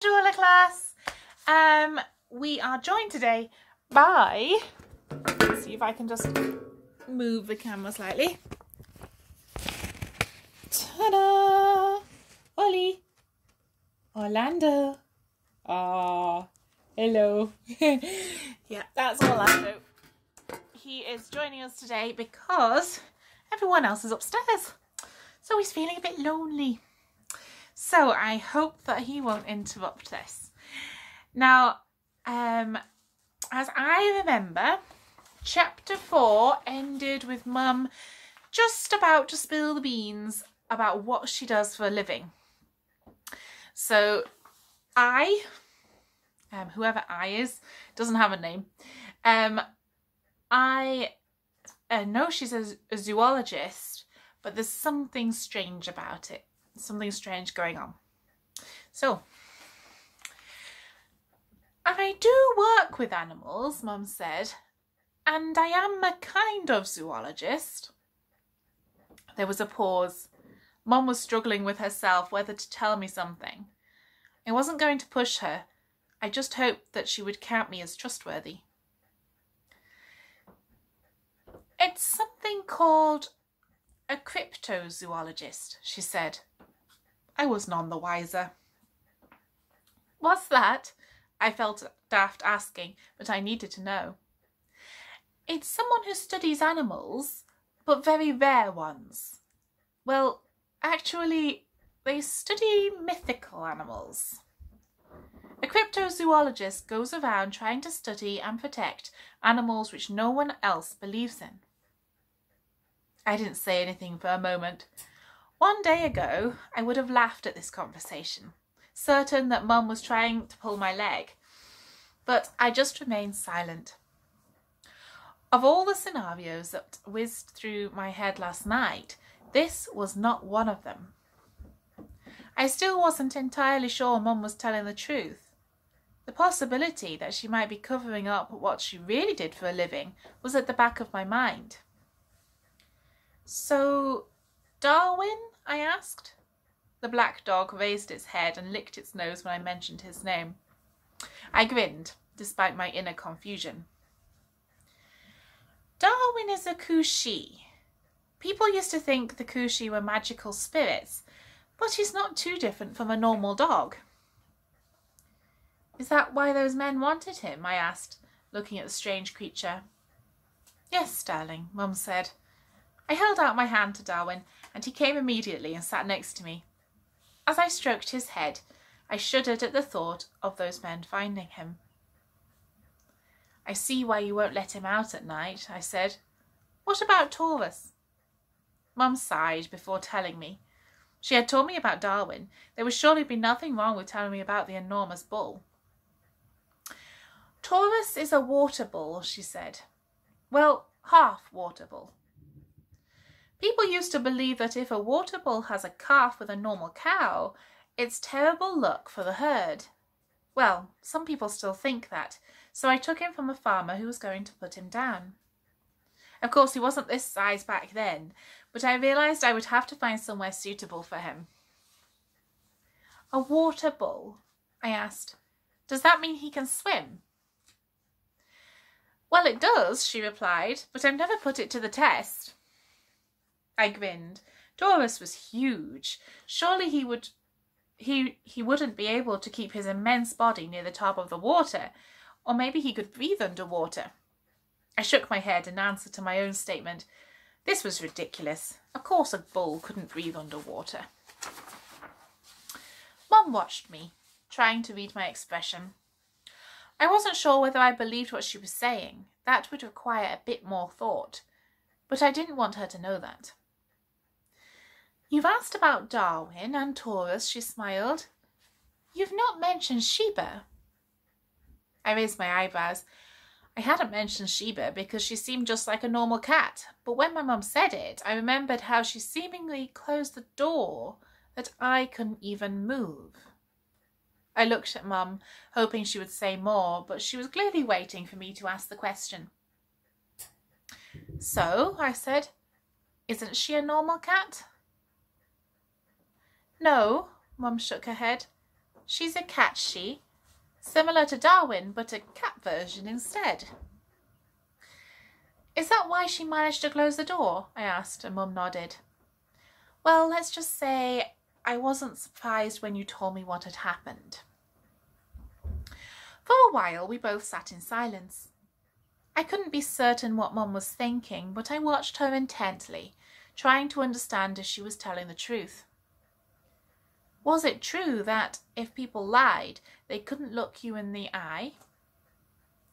Bonjour class. We are joined today by, let's see if I can just move the camera slightly. Ta-da! Ollie, Orlando. Ah, hello. Yeah, that's Orlando. He is joining us today because everyone else is upstairs, so he's feeling a bit lonely. So I hope that he won't interrupt this. Now, as I remember, chapter 4 ended with Mum just about to spill the beans about what she does for a living. So I, whoever I is, doesn't have a name. I know she's a zoologist, but there's something strange about it. Something strange going on. So, I do work with animals, Mum said, and I am a kind of zoologist. There was a pause. Mum was struggling with herself whether to tell me something. I wasn't going to push her. I just hoped that she would count me as trustworthy. It's something called a cryptozoologist, she said. I was none the wiser. What's that? I felt daft asking, but I needed to know. It's someone who studies animals, but very rare ones. Well, actually, they study mythical animals. A cryptozoologist goes around trying to study and protect animals which no one else believes in. I didn't say anything for a moment. One day ago, I would have laughed at this conversation, certain that Mum was trying to pull my leg, but I just remained silent. Of all the scenarios that whizzed through my head last night, this was not one of them. I still wasn't entirely sure Mum was telling the truth. The possibility that she might be covering up what she really did for a living was at the back of my mind. So, Darwin? I asked. The black dog raised its head and licked its nose when I mentioned his name. I grinned, despite my inner confusion. Darwin is a Kushi. People used to think the Kushi were magical spirits, but he's not too different from a normal dog. Is that why those men wanted him? I asked, looking at the strange creature. Yes, darling, Mum said. I held out my hand to Darwin, and he came immediately and sat next to me. As I stroked his head, I shuddered at the thought of those men finding him. I see why you won't let him out at night, I said. What about Taurus? Mum sighed before telling me. She had told me about Darwin. There would surely be nothing wrong with telling me about the enormous bull. Taurus is a water bull, she said. Well, half water bull. People used to believe that if a water bull has a calf with a normal cow, it's terrible luck for the herd. Well, some people still think that, so I took him from a farmer who was going to put him down. Of course, he wasn't this size back then, but I realised I would have to find somewhere suitable for him. A water bull? I asked. Does that mean he can swim? Well, it does, she replied, but I've never put it to the test. I grinned. Taurus was huge. Surely he wouldn't be able to keep his immense body near the top of the water, or maybe he could breathe underwater. I shook my head in answer to my own statement. This was ridiculous. Of course a bull couldn't breathe underwater. Mum watched me, trying to read my expression. I wasn't sure whether I believed what she was saying. That would require a bit more thought, but I didn't want her to know that. You've asked about Darwin and Taurus, she smiled. You've not mentioned Sheba. I raised my eyebrows. I hadn't mentioned Sheba because she seemed just like a normal cat, but when my mum said it, I remembered how she seemingly closed the door that I couldn't even move. I looked at Mum, hoping she would say more, but she was clearly waiting for me to ask the question. So, I said, isn't she a normal cat? No, Mum shook her head. She's a cat she, similar to Darwin, but a cat version instead. Is that why she managed to close the door? I asked, and Mum nodded. Well, let's just say I wasn't surprised when you told me what had happened. For a while, we both sat in silence. I couldn't be certain what Mum was thinking, but I watched her intently, trying to understand if she was telling the truth. Was it true that if people lied, they couldn't look you in the eye?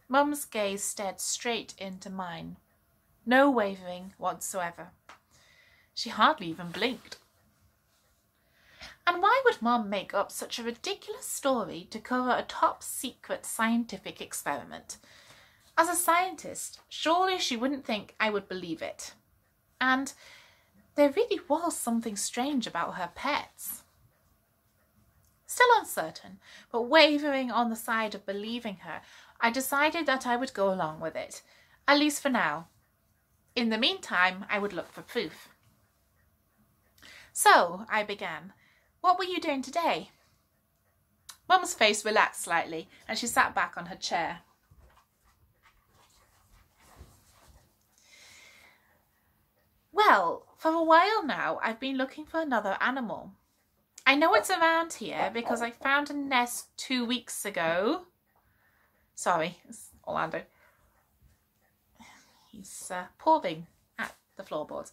Mum's gaze stared straight into mine. No wavering whatsoever. She hardly even blinked. And why would Mum make up such a ridiculous story to cover a top-secret scientific experiment? As a scientist, surely she wouldn't think I would believe it. And there really was something strange about her pets. Still uncertain, but wavering on the side of believing her, I decided that I would go along with it, at least for now. In the meantime, I would look for proof. So, I began, what were you doing today? Mum's face relaxed slightly, and she sat back on her chair. Well, for a while now, I've been looking for another animal. I know it's around here because I found a nest 2 weeks ago. Sorry, it's Orlando. He's pawing at the floorboards.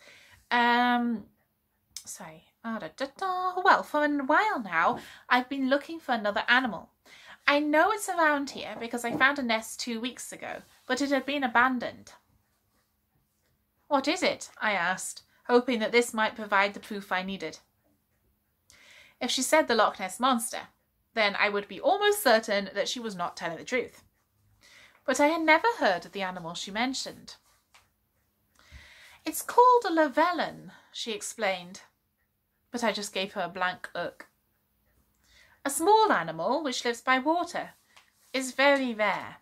Sorry. Well, for a while now, I've been looking for another animal. I know it's around here because I found a nest 2 weeks ago, but it had been abandoned. What is it? I asked, hoping that this might provide the proof I needed. If she said the Loch Ness Monster, then I would be almost certain that she was not telling the truth. But I had never heard of the animal she mentioned. It's called a Lavellan, she explained, but I just gave her a blank look. A small animal which lives by water, is very rare.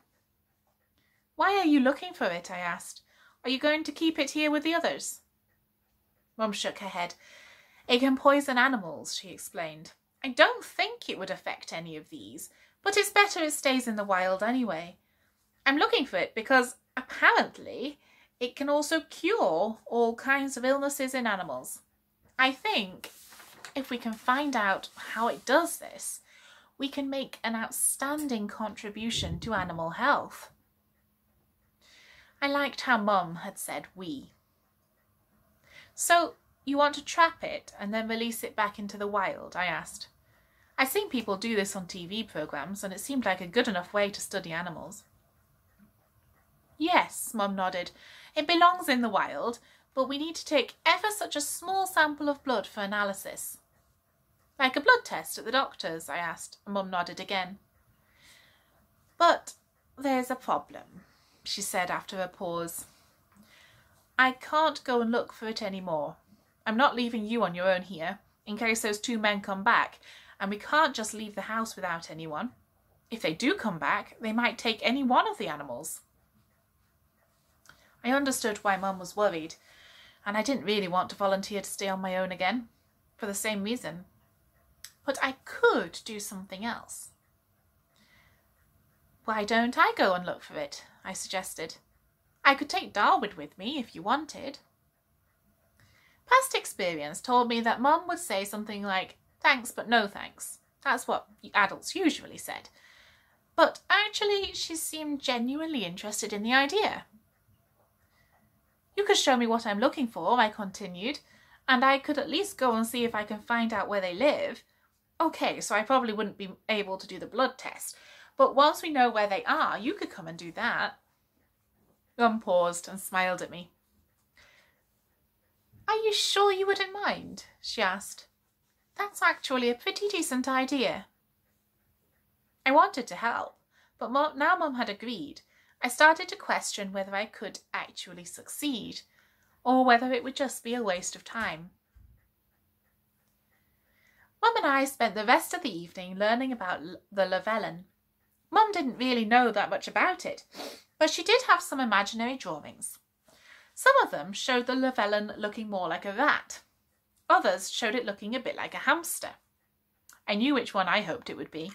Why are you looking for it? I asked. Are you going to keep it here with the others? Mum shook her head. It can poison animals, she explained. I don't think it would affect any of these, but it's better it stays in the wild anyway. I'm looking for it because apparently it can also cure all kinds of illnesses in animals. I think if we can find out how it does this, we can make an outstanding contribution to animal health. I liked how Mum had said we. So, you want to trap it and then release it back into the wild? I asked. I've seen people do this on TV programmes and it seemed like a good enough way to study animals. Yes, Mum nodded. It belongs in the wild, but we need to take ever such a small sample of blood for analysis. Like a blood test at the doctor's? I asked, and Mum nodded again. But there's a problem, she said after a pause. I can't go and look for it anymore. I'm not leaving you on your own here, in case those 2 men come back, and we can't just leave the house without anyone. If they do come back, they might take any one of the animals. I understood why Mum was worried, and I didn't really want to volunteer to stay on my own again, for the same reason. But I could do something else. Why don't I go and look for it? I suggested. I could take Darwin with me if you wanted. Past experience told me that Mum would say something like, thanks but no thanks. That's what adults usually said. But actually she seemed genuinely interested in the idea. You could show me what I'm looking for, I continued, and I could at least go and see if I can find out where they live. Okay, so I probably wouldn't be able to do the blood test, but once we know where they are, you could come and do that. Mum paused and smiled at me. Are you sure you wouldn't mind? She asked. That's actually a pretty decent idea. I wanted to help, but now Mum had agreed. I started to question whether I could actually succeed, or whether it would just be a waste of time. Mum and I spent the rest of the evening learning about the Lavellan. Mum didn't really know that much about it, but she did have some imaginary drawings. Some of them showed the Lavellan looking more like a rat. Others showed it looking a bit like a hamster. I knew which one I hoped it would be.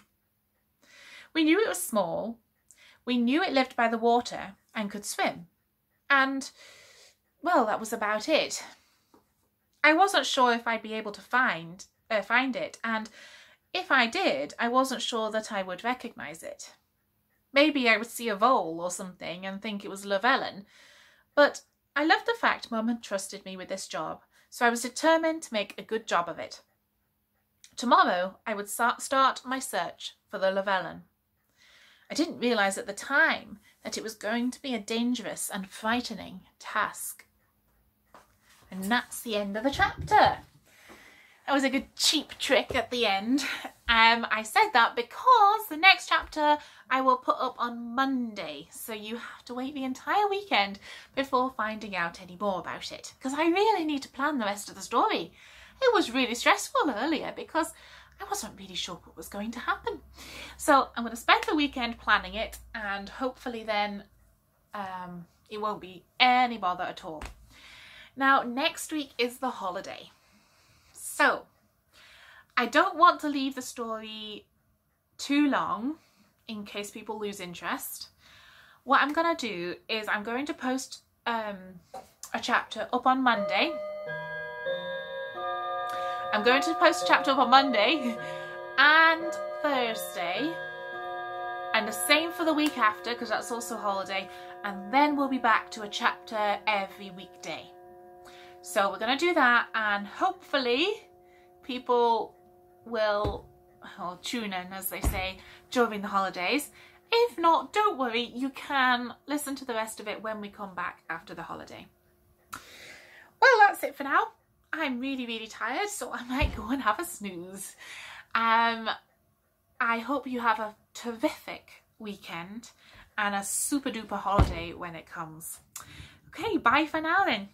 We knew it was small. We knew it lived by the water and could swim. And, well, that was about it. I wasn't sure if I'd be able to find it, and if I did, I wasn't sure that I would recognise it. Maybe I would see a vole or something and think it was Lavellan, but I loved the fact Mum had trusted me with this job, so I was determined to make a good job of it. Tomorrow I would start my search for the Lavellan. I didn't realise at the time that it was going to be a dangerous and frightening task. And that's the end of the chapter. That was a good cheap trick at the end. I said that because the next chapter I will put up on Monday, so you have to wait the entire weekend before finding out any more about it, because I really need to plan the rest of the story. It was really stressful earlier because I wasn't really sure what was going to happen. So I'm going to spend the weekend planning it, and hopefully then it won't be any bother at all. Now, next week is the holiday. So I don't want to leave the story too long in case people lose interest. What I'm going to do is I'm going to post a chapter up on Monday. I'm going to post a chapter up on Monday and Thursday, and the same for the week after, because that's also holiday, and then we'll be back to a chapter every weekday. So we're going to do that, and hopefully people will tune in, as they say, during the holidays. If not, don't worry, you can listen to the rest of it when we come back after the holiday. Well, that's it for now. I'm really tired, so I might go and have a snooze. I hope you have a terrific weekend and a super duper holiday when it comes. Okay, bye for now then.